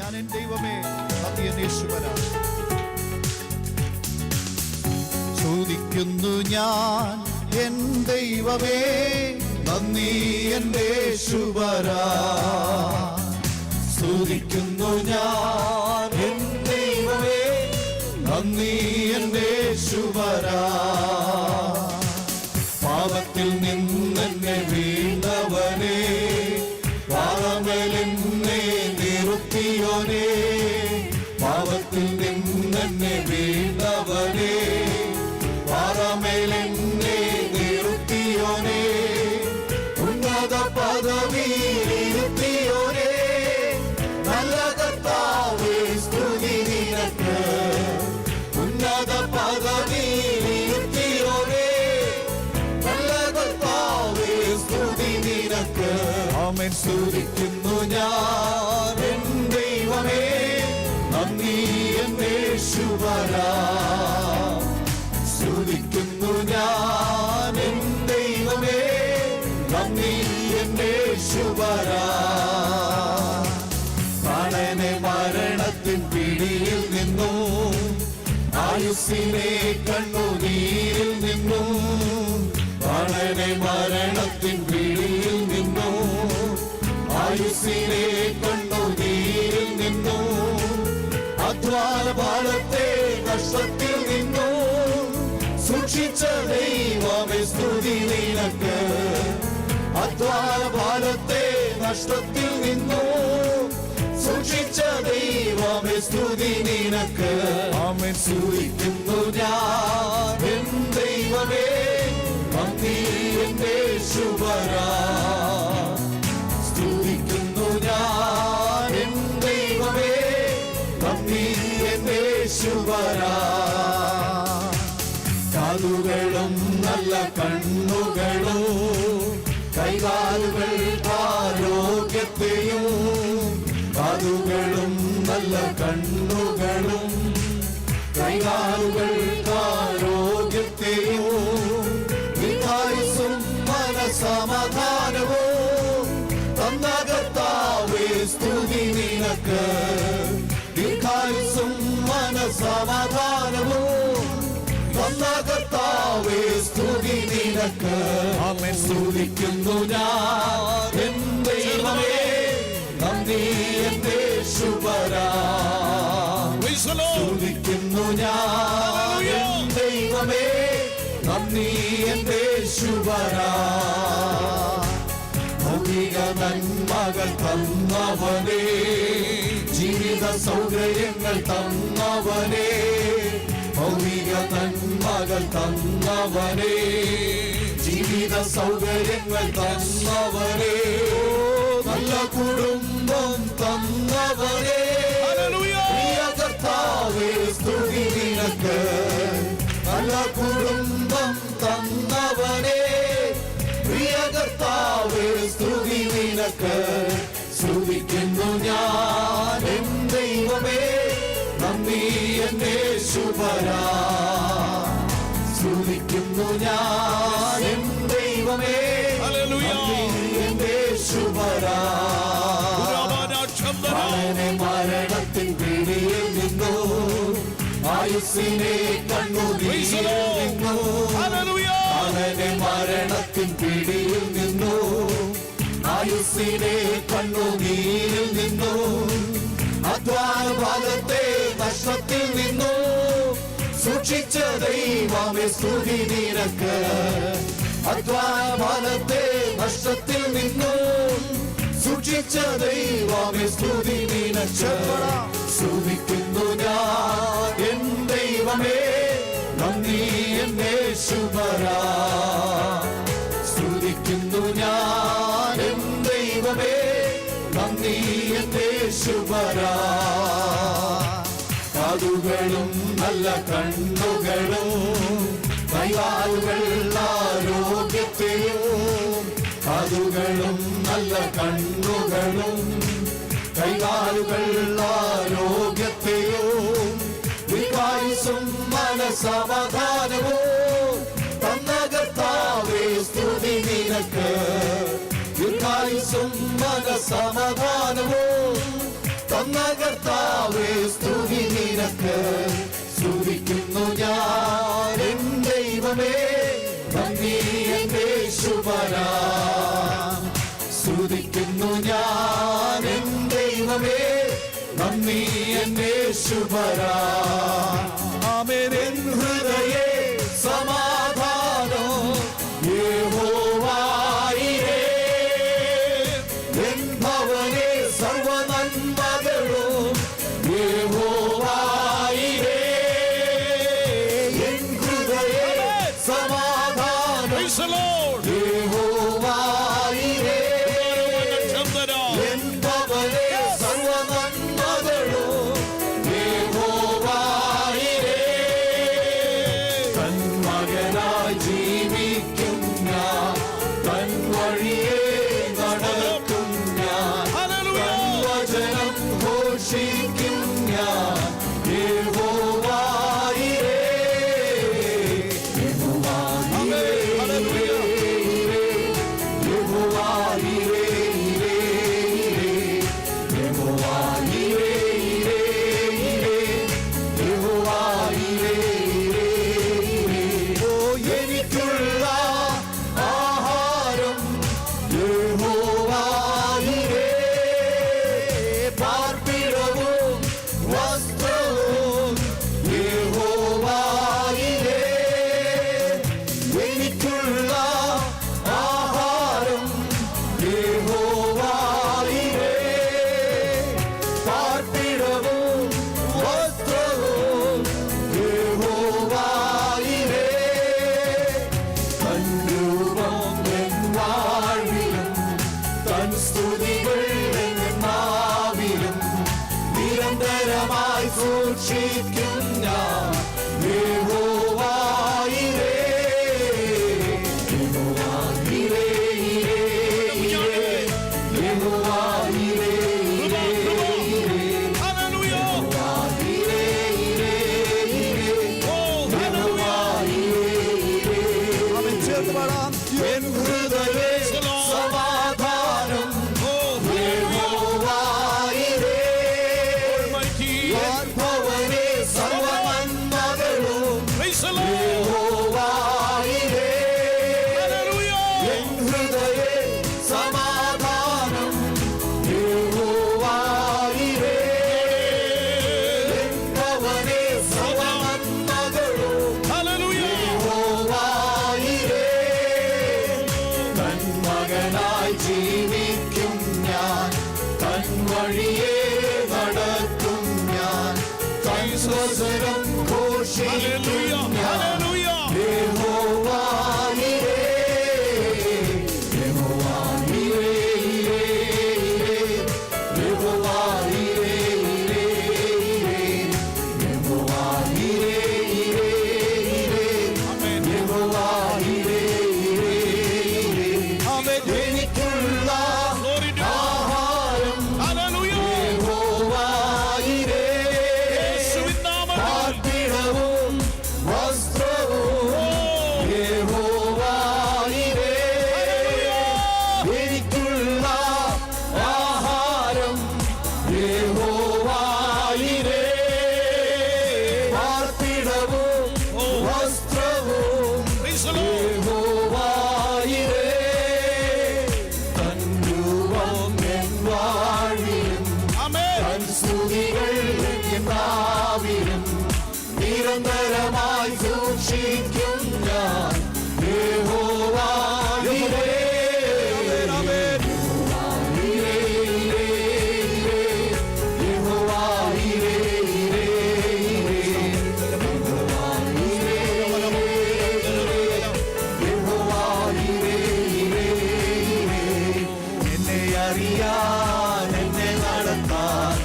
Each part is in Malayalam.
ഞാൻ എൻ ദൈവമേ നന്ദി യേശുവരാ. സ്തുതിക്കുന്നു ഞാൻ എൻ ദൈവമേ നന്ദി എൻ്റെ യേശുവരാ. സ്തുതിക്കുന്നു ഞാൻ എൻ ദൈവമേ നന്ദി എൻ്റെ യേശുവരാ. പാപത്തിൽ നിന്നെന്നെ വീണവനേ, പാപമെന്നെ നിർത്തിയോനേ. പാപത്തിൽ നിന്നെന്നെ വീണവനേ, പാപമെന്നെ നിർത്തിയോനേ. ഉന്നത പദവിയിലിരുത്തിയോനേ, നല്ല കർത്താവേ സ്തുതി നിനക്ക്. ഉന്നത പദവിയിലിരുത്തിയോനേ, നല്ല കർത്താവേ സ്തുതി നിനക്ക്. ആമേൻ. സ്തുതിക്കുന്നു ഞാൻ എൻ ദൈവമേ നന്ദി എൻ്റെ യേശുവരാ. സ്തുതിക്കുന്നു ഞാൻ എൻ ദൈവമേ നന്ദി എൻ്റെ യേശുവരാ. പ്രാണനെ മരണത്തിൻ പിടിയിൽ നിന്നു, ആയുസ്സിനെ കണ്ണുനീരിൽ നിന്നു. പ്രാണനെ മരണത്തിൻ പിടിയിൽ നിന്നു, ആയുസ്സിനെ കണ്ണുനീരിൽ നിന്നു. അധ്വാന ഭാരത്തെ കഷ്ടത്തിൽ നിന്നു സൂക്ഷിച്ച ദൈവമേ സ്തുതി നിനക്ക്. അധ്വാന ഭാരത്തെ നഷ്ടത്തിൽ നിന്നു സൂക്ഷിച്ച ദൈവമേ സ്തുതി നിനക്ക്. ആമേൻ. സ്തുതിക്കുന്നു ഞാൻ എൻ ദൈവമേ നന്ദി എൻ്റെ യേശുവരാ. സ്തുതിക്കുന്നു ഞാൻ എൻ ദൈവമേ നന്ദി എൻ്റെ യേശുവരാ. കാതുകളും നല്ല കണ്ണുകളും കൈകാലുകൾ ആരോഗ്യത്തെയും. കാതുകളും നല്ല കണ്ണുകളും കൈകാലുകൾ ആരോഗ്യത്തെയും. ദീർഘായുസ്സും മനസമാധാനവും തന്ന കർത്താവേ സ്തുതി നിനക്ക്. ദീർഘായുസ്സും മനസമാധാനവും തന്ന കർത്താവേ സ്തുതി നിനക്ക്. ആമേൻ. സ്തുതിക്കുന്നു ഞാൻ എൻ ദൈവമേ നന്ദി എൻ്റെ യേശുവരാ. സ്തുതിക്കുന്നു ഞാൻ എൻ ദൈവമേ നന്ദി എൻ്റെ യേശുവരാ. ഭൗതിക നന്മകൾ തന്നവനേ, ജീവിത സൗകര്യങ്ങൾ തന്നവനേ. ഭൗതിക നന്മകൾ തന്നവനേ, ജീവിത സൗകര്യങ്ങൾ തന്നവനേ. നല്ല കുടുംബം തന്നവനേ, പ്രിയ കർത്താവേ സ്തുതി നിനക്ക്. നല്ല കുടുംബം തന്നവനേ, പ്രിയ കർത്താവേ സ്തുതി നിനക്ക്. സ്തുതിക്കുന്നു ഞാൻ എൻ ദൈവമേ നന്ദി എൻ്റെ യേശുവരാ. സ്തുതിക്കുന്നു ഞാൻ എൻ ദൈവമേ നന്ദി എൻ്റെ യേശുവരാ. മരണത്തിൻ പിടിയിൽ നിന്നു, ആയുസ്സിനെ കണ്ണുനീരിൽ നിന്നു. മരണത്തിൻ പിടിയിൽ നിന്നു, ആയുസ്സിനെ കണ്ണുനീരിൽ നിന്നു. അധ്വാനഭാഗത്തെ നഷ്ടത്തിൽ നിന്നു സൂക്ഷിച്ച ദൈവമേ സ്തുതി നിനക്ക്. അധ്വാനഭാഗത്തെ നഷ്ടത്തിൽ നിന്നു സൂക്ഷിച്ച ദൈവമേ സ്തുതി നിനക്ക്. സ്തുതിക്കുന്നു ഞാൻ എൻ ദൈവമേ നന്ദി എൻ്റെ യേശുവരാ. സ്തുതിക്കുന്നു ഞാൻ എൻ ദൈവമേ നന്ദി എൻ്റെ യേശുവരാ. കാതുകളും നല്ല കണ്ണുകളും കൈകാലുകൾ ആരോഗ്യത്തെയും. കാതുകളും നല്ല കണ്ണുകളും കൈകാലുകൾ ആരോഗ്യത്തെയും. ദീർഘായുസ്സും മനസമാധാനവും തന്ന കർത്താവേ സ്തുതി നിനക്ക്. ദീർഘായുസ്സും മനസമാധാനവും തന്ന കർത്താവേ സ്തുതി നിനക്ക്. സ്തുതിക്കുന്നു ഞാൻ എൻ ദൈവമേ, നന്ദി എൻ യേശുപരാ. സ്തുതിക്കുന്നു ഞാൻ എൻ ദൈവമേ, നന്ദി എൻ യേശുപരാ. ആമേൻ. എൻ ഹൃദയേ സമാധാനം യഹോവയിലേ, എൻ ഭവനേ സർവനന്മകളും യഹോവയിലേ. എൻ ഹൃദയേ സമാധാനം യഹോവയിലേ, എൻ ഭവനേ സർവനന്മകളും യഹോവയിലേ. തൻ മകനായി ജീവിക്കും ഞാൻ, തൻ വഴിയെ നടക്കും ഞാൻ, തൻ വചനം ഘോഷിക്കും ഞാൻ യഹോവയിലേ. എനിക്കുള്ള ആഹാരം യഹോവയിലേ, പാർപ്പിടവും വസ്ത്രവും യഹോവയിലേ. എനിക്കുള്ള ആഹാരം യഹോവയിലേ, പാർപ്പിടവും വസ്ത്രവും യഹോവയിലേ. തൻ രൂപം എൻ വാഴ്വിലും, തൻ സ്തുതികൾ എൻ നാവിലും നിരന്തരമായി സൂക്ഷിക്കും ഞാൻ യഹോവയിലേ. യഹോവയിലേ, യഹോവയിലേ, എൻ ഹൃദയേ സമാധാനം യഹോവയിലേ, എൻ ഭവനേ സർവനന്മകളും യഹോവയിലേ. എൻ ഹൃദയേ സമാധാനം യഹോവയിലേ, എൻ ഭവനേ സർവനന്മകളും യഹോവയിലേ. തൻ മകനായി ജീവിക്കും ഞാൻ, തൻ വഴിയെ നടക്കും ഞാൻ, തൻ സ്വരം ഘോഷിക്കും ഞാൻ യഹോവയിലേ. യഹോവയിലേ, യഹോവയിലേ, യഹോവയിലേ, യഹോവയിലേ. എനിക്കുള്ള ആഹാരം യഹോവയിലേ, പാർപ്പിടവും വസ്ത്രവും യഹോവയിലേ. എനിക്കുള്ള ആഹാരം യഹോവയിലേ, പാർപ്പിടവും വസ്ത്രവും യഹോവയിലേ. തൻ രൂപം എൻ വാഴ്വിലും, തൻ സ്തുതികൾ എൻ നാവിലും നിരന്തരമായി സൂക്ഷിക്കും ഞാൻ യഹോവയിലേ. എന്നെ അറിയാൻ, എന്നെ നടത്താൻ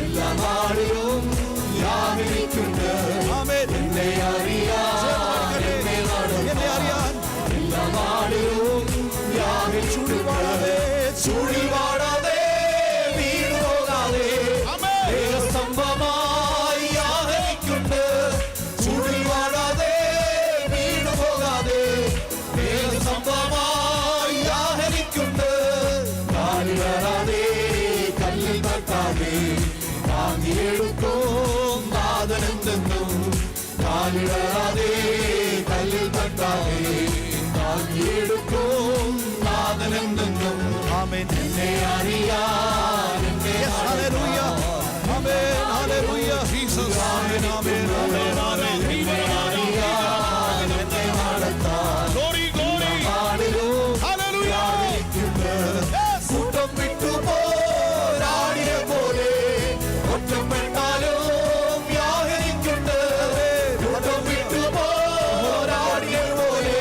എല്ലാ നാളിലും യാതൊരുക്കുണ്ട്. എന്നെ അറിയാൻ, എന്നെ നടത്താൻ എല്ലാ താങ്ങിയെടുക്കും നാഥനെന്തെന്നും കാലിടരാതെ കല്ലിൽ തട്ടാതെ താങ്ങിയെടുക്കും നാഥനെന്തെന്നും ആമേൻ എന്നെ അറിയാൻ എന്നെ ഹല്ലേലൂയ ആമേൻ ഹല്ലേലൂയ ജീസസ് ആമേൻ ആമേൻ ആമേൻ ആമേൻ എന്നെ അറിയാൻ എന്നെ നടത്താൻ ഗ്ലോറി ഗ്ലോറി ഹല്ലേലൂയ കൂട്ടം വിട്ടു പോരാടിയ പോലെ ഒറ്റപ്പെട്ടാലും യാഹരിക്കുണ്ട് കൂട്ടം വിട്ടു പോരാടിയ പോലെ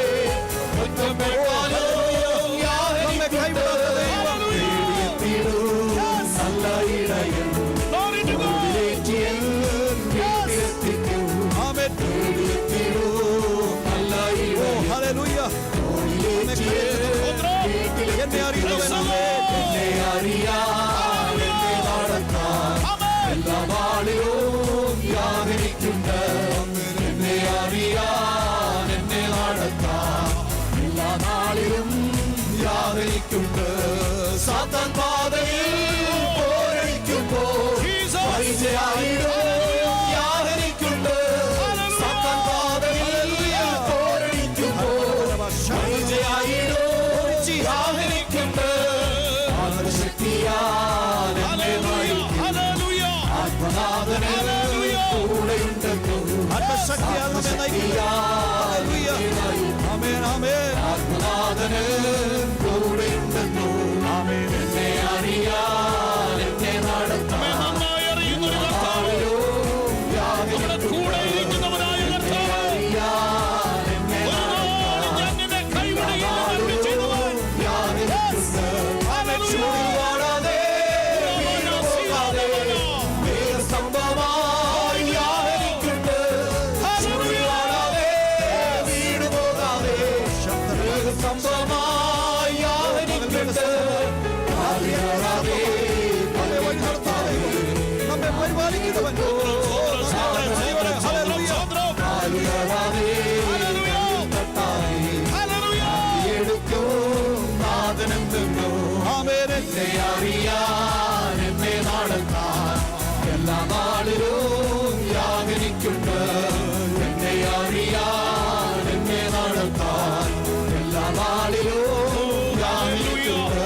ഒറ്റപ്പെട്ടാലും യാഹരിക്കുണ്ട് നല്ല ഇടയൻ എന്നെ അറിയാൻ എന്നെ നടത്താൻ എല്ലാ നാളിലും യാഹരിക്കുണ്ട് എന്നെ അറിയാൻ എന്നെ നടത്താൻ എല്ലാ നാളിലും യാഹരിക്കുണ്ട് സാത്താൻ പാതയിൽ പോരടിക്കുമ്പോൾ പരിചയായിടും യാഹരിക്കുണ്ട് സാത്താൻ പാതയിൽ പോരടിക്കുമ്പോൾ പരിചയായിടും യാഹരിക്കുണ്ട് ആത്മശക്തിയാൽ എന്നെ നയിക്കും ആത്മനാഥനെ കൂടെയുണ്ടെന്നും ആത്മശക്തിയാൽ ആത്മനാഥന് കൂടെയുണ്ടെന്നും എന്നെ അറിയാൻ എന്നെ നടത്താൻ എന്നെ അറിയാൻ എന്നെ നടത്താൻ എല്ലാ നാളിലും യാഹരിക്കുണ്ട് എന്നെ അറിയാൻ എന്നെ നടത്താൻ എല്ലാ നാളിലും യാഹരിക്കുണ്ട്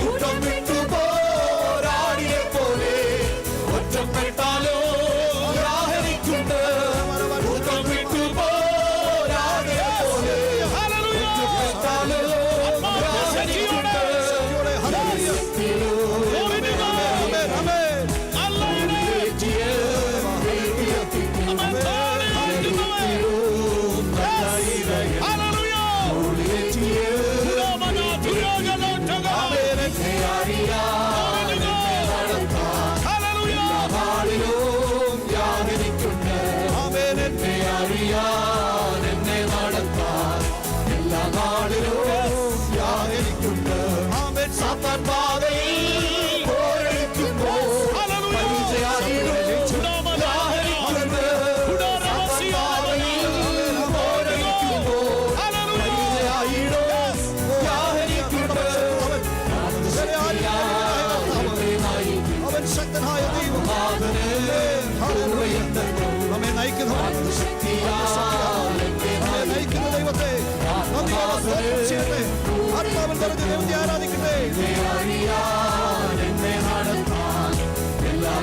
കൂട്ടം വിട്ടു പോരാടിയ പോലെ ഒറ്റപ്പെട്ടാലോ യാഹരിക്കുണ്ട് കൂട്ടം വിട്ടു പോരാടിയ പോലെ ഒറ്റപ്പെട്ടാലോ യാഹരിക്കുണ്ട് അറിയാൻ എന്നെ നടത്താൻ എല്ലാ നാളിലും യാഹരിക്കുണ്ട് സാത്താൻ പാതയിൽ പോരടിക്കുമ്പോൾ പരിചയായിടും യാഹരിക്കുണ്ട് സാത്താൻ പാതയിൽ പോരടിക്കുമ്പോൾ പരിചയായിടും യാഹരിക്കുണ്ട് അവൻ ശക്തനായ ദൈവം നമ്മെ നയിക്കുന്നു നയിക്കുന്ന ദൈവത്തെ ആത്മാവിൽ നിറഞ്ഞ ദൈവത്തെ ആരാധിക്കട്ടെ എന്നെ നടത്താൻ എല്ലാ